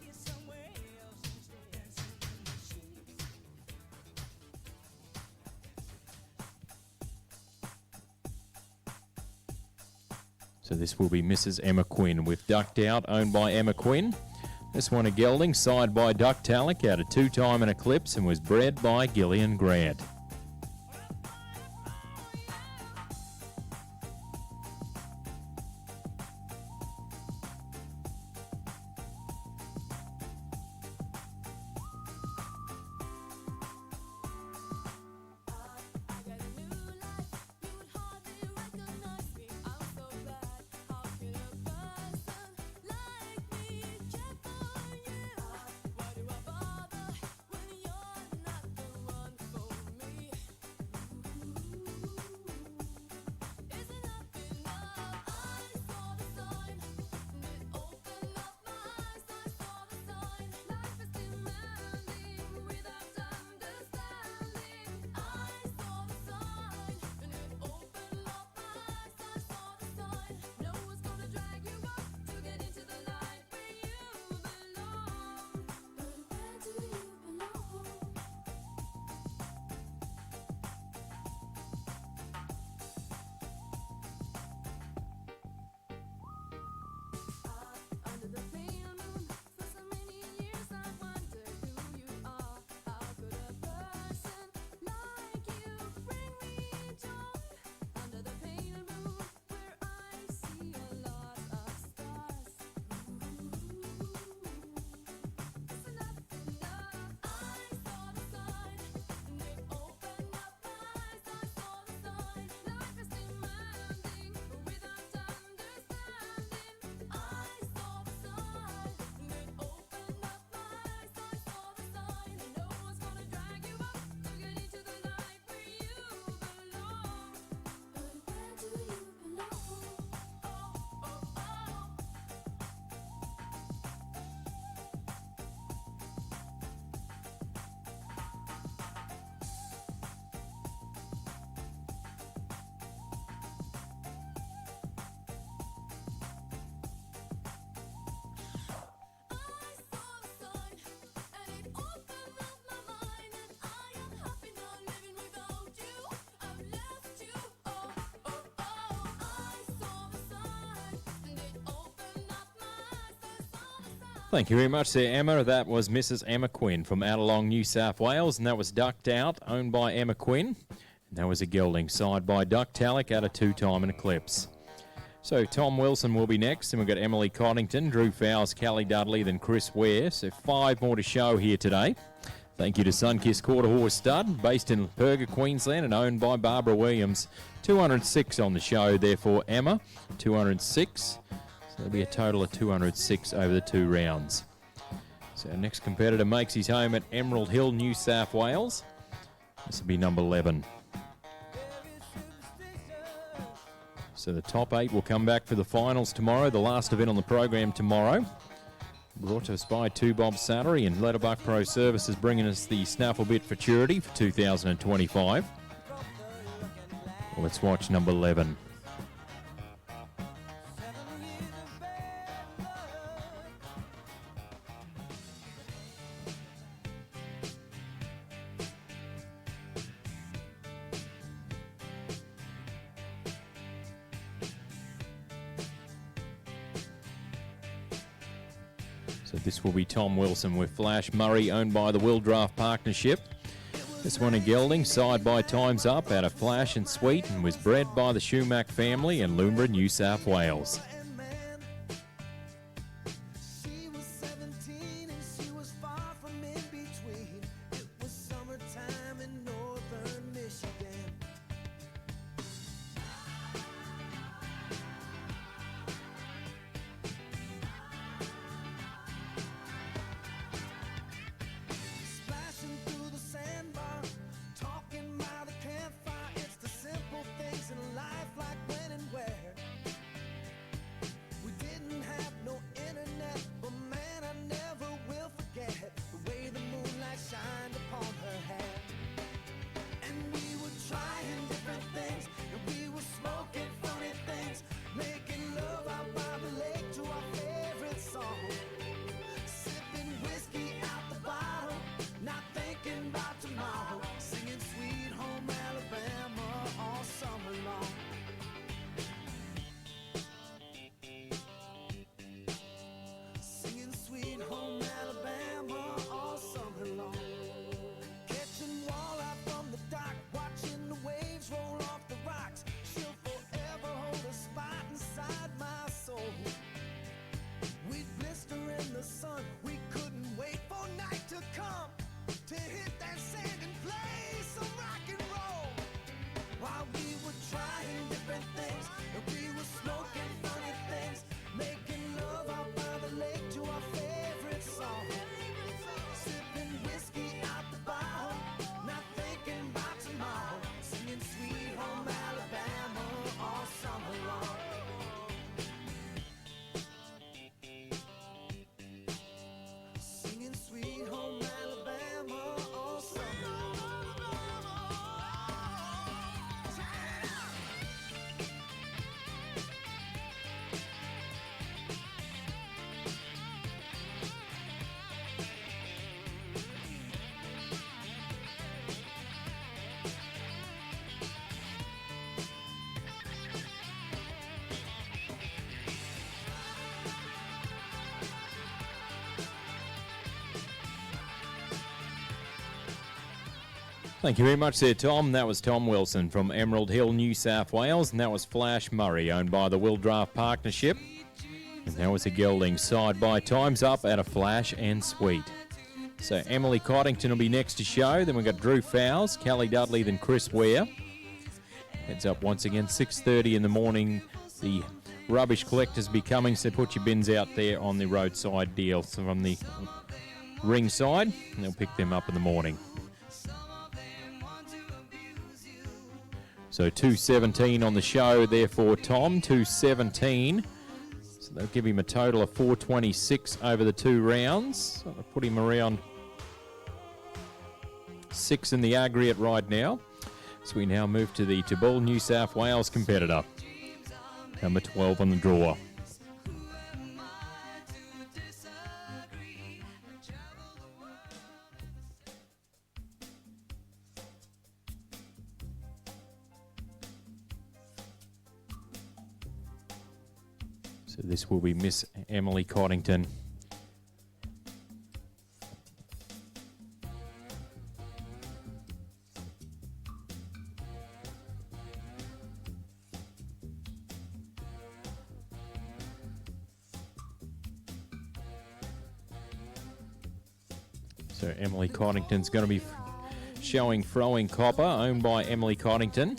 So this will be Mrs. Emma Quinn with Ducked Out, owned by Emma Quinn. This one a gelding, signed by Duck Tallick out of 2-time and Eclipse, and was bred by Gillian Grant. Thank you very much there, Emma. That was Mrs. Emma Quinn from out along New South Wales, and that was Ducked Out, owned by Emma Quinn. And that was a gelding side by Duck Tallick at a 2-time in Eclipse. So Tom Wilson will be next, and we've got Emily Coddington, Drew Fowles, Callie Dudley, then Chris Ware. So 5 more to show here today. Thank you to Sunkiss Quarter Horse Stud, based in Perga, Queensland, and owned by Barbara Williams. 206 on the show there for Emma, 206. So there'll be a total of 206 over the 2 rounds. So our next competitor makes his home at Emerald Hill, New South Wales. This will be number 11. So the top 8 will come back for the finals tomorrow, the last event on the program tomorrow. Brought to us by 2 Bob Salary and Letterbuck Pro Services, bringing us the Snafflebit Futurity for 2025. Well, let's watch number 11. So this will be Tom Wilson with Flash Murray, owned by the Will Draft Partnership. This one a gelding, side by Times Up, out of Flash and Sweet, and was bred by the Schumack family in Lumbra, New South Wales. She was 17 and she was far from in between. It was summertime in northern Michigan. Splashing through the sandbar, talking by the campfire. It's the simple things in life, like when and where. We didn't have no internet, but man, I never will forget the way the moonlight shined upon her hair. And we were trying different things, and we were smoking funny things, making love out by the lake to our favorite song. Sipping whiskey out the bottle, not thinking about tomorrow, singing Sweet Home Alabama all summer long. Singing Sweet Home Alabama all summer long. Catching walleye from the dock, watching the waves roll off the rocks. She'll forever hold a spot inside my soul. We'd blister in the sun, we couldn't wait for night to come to hit that sand and play some rock and roll. While we were trying different things, and we were smoking funny things, making love out by the lake to our favorite song. Sipping whiskey out the bottle, not thinking about tomorrow, singing Sweet Home Alabama all summer long. Singing Sweet Home Alabama all summer long. Thank you very much there, Tom. That was Tom Wilson from Emerald Hill, New South Wales, and that was Flash Murray, owned by the Will Draft Partnership. And that was a gelding, side by Times Up out of Flash and Sweet. So Emily Coddington will be next to show. Then we've got Drew Fowles, Callie Dudley, then Chris Ware. Heads up once again, 6:30 in the morning. The rubbish collectors be coming, so put your bins out there on the roadside deal. So from the ring side, and they'll pick them up in the morning. So 217 on the show there for Tom, 217. So they'll give him a total of 426 over the 2 rounds. So they'll put him around 6 in the aggregate right now. So we now move to the Tabul, New South Wales competitor. Number 12 on the draw. So this will be Miss Emily Coddington, So Emily Coddington's going to be showing Throwing Copper, owned by Emily Coddington.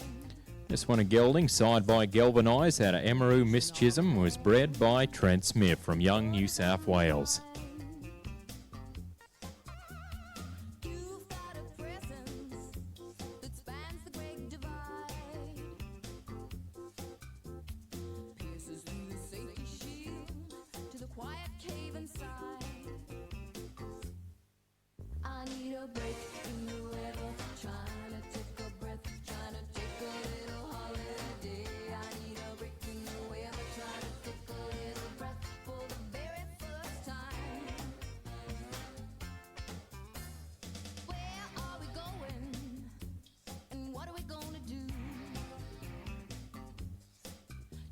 This one a gelding, side by Galvanise out of Emeroo. Miss Chisholm was bred by Trent Smith from Young, New South Wales. You've got a presence that spans the great divide, pierces through the safety shield to the quiet cave inside. I need a break in the weather, trying to take a breath, trying to take a little holiday. I need a break in the weather, trying to take a little breath for the very first time. Where are we going? And what are we gonna do?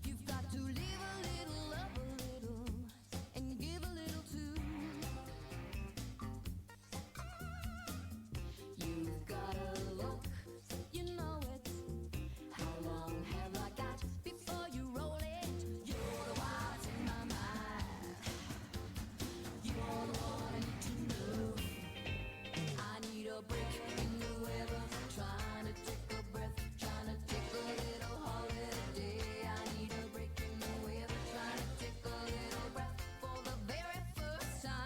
You've got to live a little, love a little, and give a little too. You've gotta look, you know it. How long have I got before you roll it? You're the one in my mind. You're the one I need to know. I need a break in the weather, trying to take a breath, trying to take a little holiday. I need a break in the weather, trying to take a little breath for the very first time.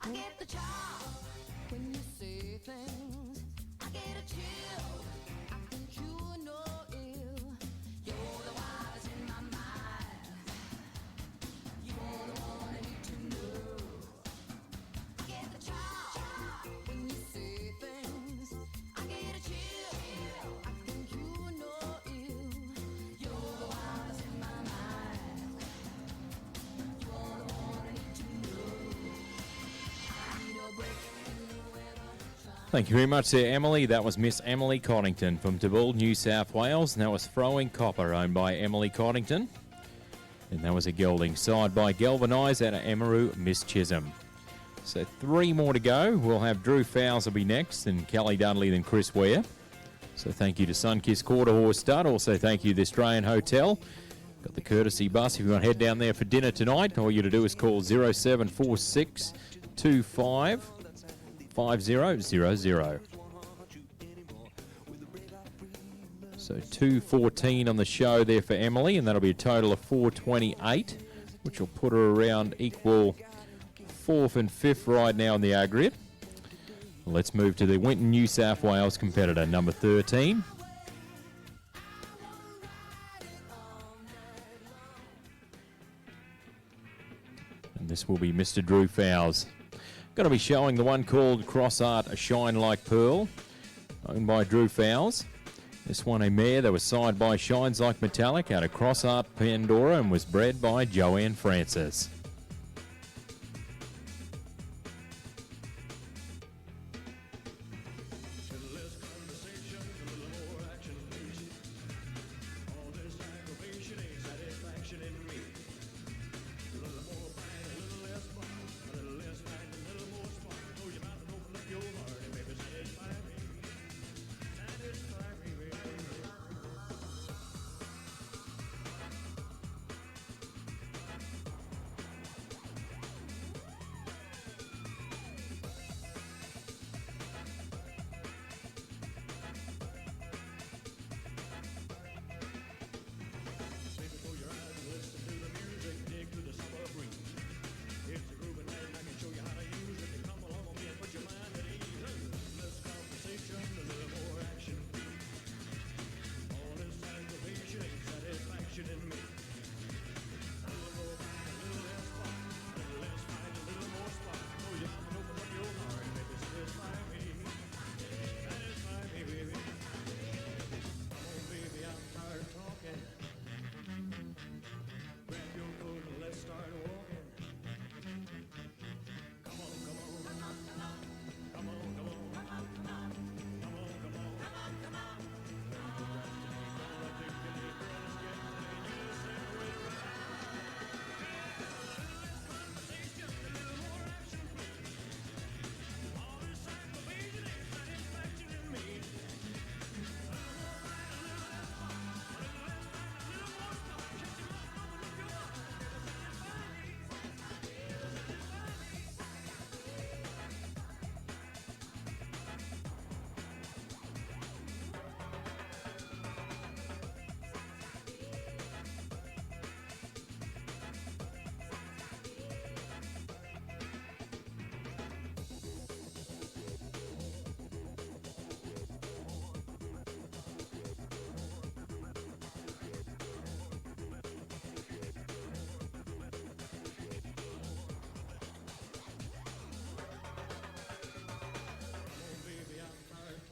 I get the chop when you say things. I get a chill. I think you know ill. You're the wise in my mind. You're the one I need to know. I get the chop when you say things. I get a chill. I think you know ill. You're the wise in my mind. You're the one I need to know. I need a break in the weather. Thank you very much there, Emily. That was Miss Emily Coddington from Tabool, New South Wales. And that was Throwing Copper, owned by Emily Coddington. And that was a gelding, side by Galvanise out of Emeroo, Miss Chisholm. So 3 more to go. We'll have Drew Fowles will be next, and Kelly Dudley, then Chris Ware. So thank you to Sunkiss Quarter Horse Stud. Also thank you to the Australian Hotel. Got the courtesy bus if you want to head down there for dinner tonight. All you to do is call 0746 25 5000. So 2:14 on the show there for Emily, and that'll be a total of 4:28, which will put her around equal 4th and 5th right now in the aggregate. Let's move to the Winton, New South Wales competitor, number 13. And this will be Mr. Drew Fowles. Going to be showing the one called Cross Art, A Shine Like Pearl, owned by Drew Fowles. This one a mare that was signed by Shines Like Metallic out of Cross Art, Pandora, and was bred by Joanne Francis.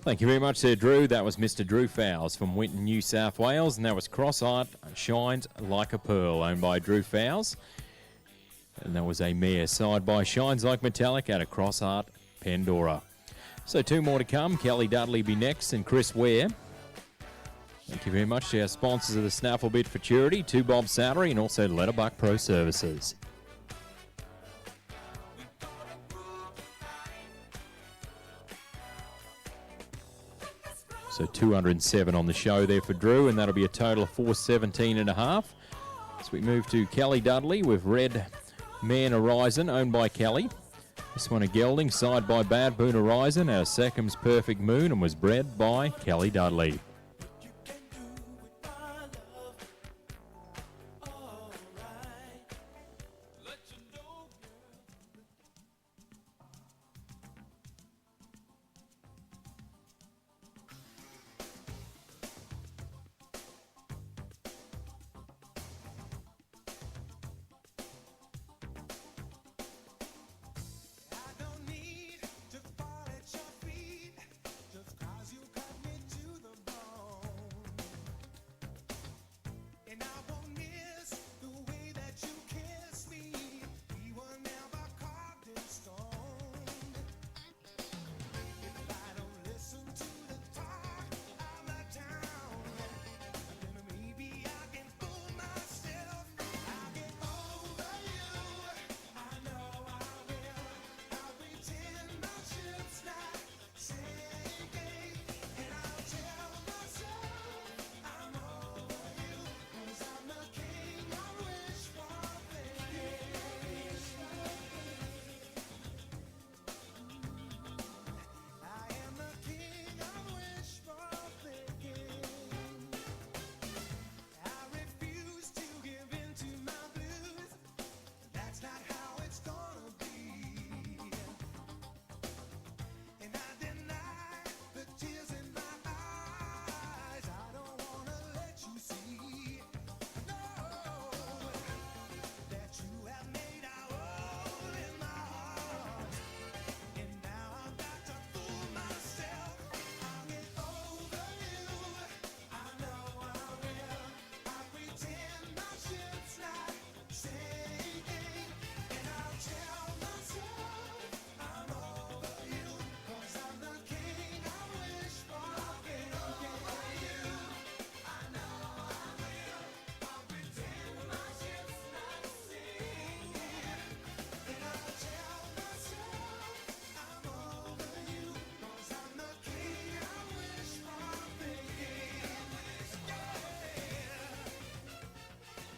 Thank you very much there, Drew. That was Mr. Drew Fowles from Winton, New South Wales, and that was Cross Art Shines Like a Pearl, owned by Drew Fowles. And that was a mare side by Shines Like Metallic out of Cross Art, Pandora. So 2 more to come. Kelly Dudley be next and Chris Ware. Thank you very much to our sponsors of the Snafflebit Futurity, 2 Bob Salary, and also Letterbuck Pro Services. So 207 on the show there for Drew, and that'll be a total of 417.5. So we move to Kelly Dudley with Red Man Horizon, owned by Kelly. This one a gelding, side by Bad Boon Horizon, out of Seckham's Perfect Moon, and was bred by Kelly Dudley.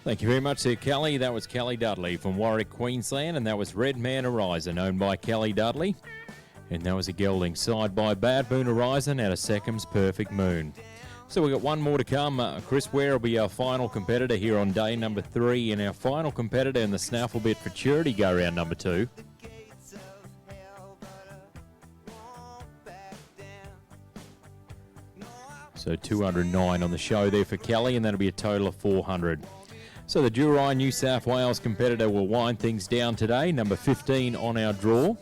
Thank you very much there, Kelly. That was Kelly Dudley from Warwick, Queensland, and that was Red Man Horizon, owned by Kelly Dudley. And that was a gelding side by Bad Boon Horizon out of Seckham's Perfect Moon. So we've got 1 more to come. Chris Ware will be our final competitor here on day number 3, and our final competitor in the Snafflebit Futurity go round number 2. So 209 on the show there for Kelly, and that'll be a total of 400. So the Durai New South Wales competitor will wind things down today, number 15 on our draw.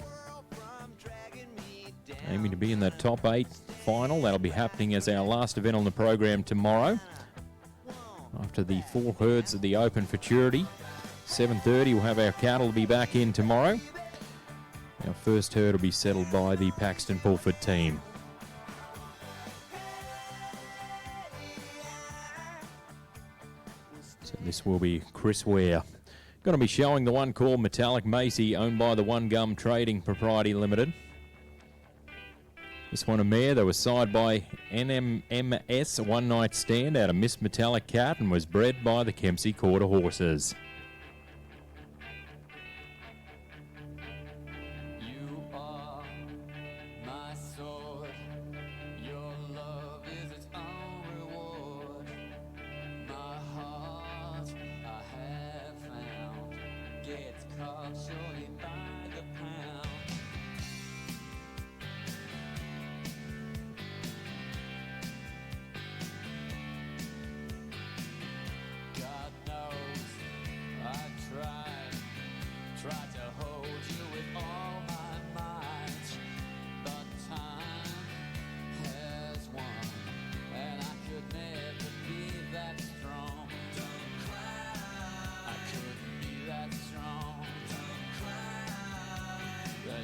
Aiming to be in that top 8 final. That'll be happening as our last event on the program tomorrow. After the 4 herds of the Open Futurity. 7:30 we'll have our cattle be back in tomorrow. Our first herd will be settled by the Paxton Pulford team. So this will be Chris Ware. Going to be showing the one called Metallic Macy, owned by the One Gum Trading Propriety Limited. This one a mare that was side by NMMS One Night Stand out of Miss Metallic Cat and was bred by the Kempsey Quarter Horses.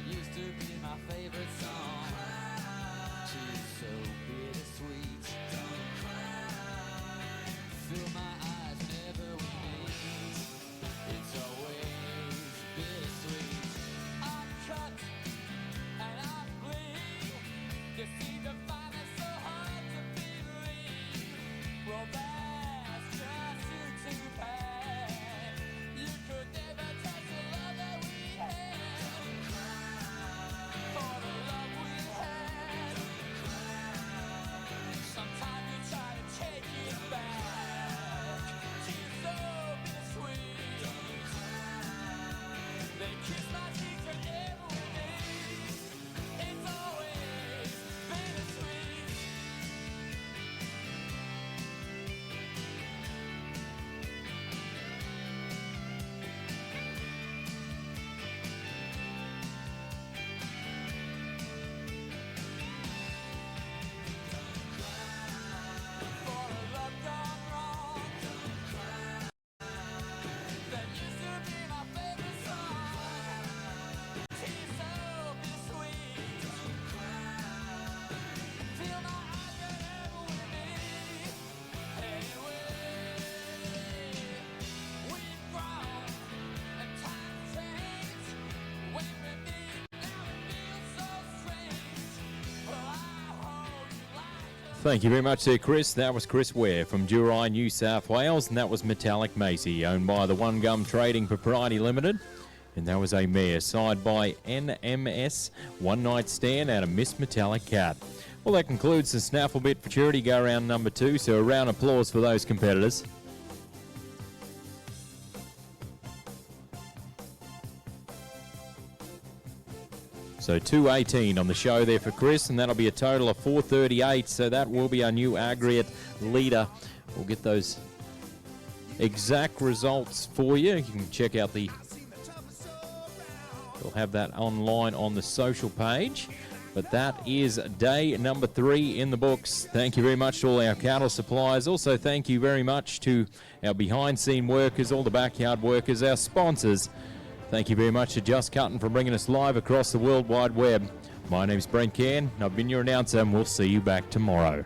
That used to be my favorite song. She's so bittersweet. Don't cry. Fill my eyes never with meet. It's always bittersweet. I cut and I bleed. You see the finest so hard to believe. Well, that's just too bad. You could never touch the love that we had. For the love we had. Sometimes you try to take it back. She's so bittersweet. They kiss my cheeks and every day. It's always bittersweet. For a love gone wrong. That used to be my favorite song. She's so bittersweet. Feel my eyes get ever with me. Anyway, we've grown and times change. When we meet now it feels so strange. Well, I hope you like Thank you very much there, Chris. That was Chris Ware from Durai, New South Wales, and that was Metallic Macy, owned by the One Gum Trading Propriety Limited. And that was a mare side by NMS, One Night Stand out of Miss Metallic Cat. Well, that concludes the Snafflebit Futurity go round number 2, so a round of applause for those competitors. So 218 on the show there for Chris, and that'll be a total of 438. So that will be our new aggregate leader. We'll get those exact results for you. You can check out the... We'll have that online on the social page. But that is day number 3 in the books. Thank you very much to all our cattle suppliers. Also, thank you very much to our behind-scene workers, all the backyard workers, our sponsors. Thank you very much to Just Cutting for bringing us live across the World Wide Web. My name's Brent Cairn, and I've been your announcer, and we'll see you back tomorrow.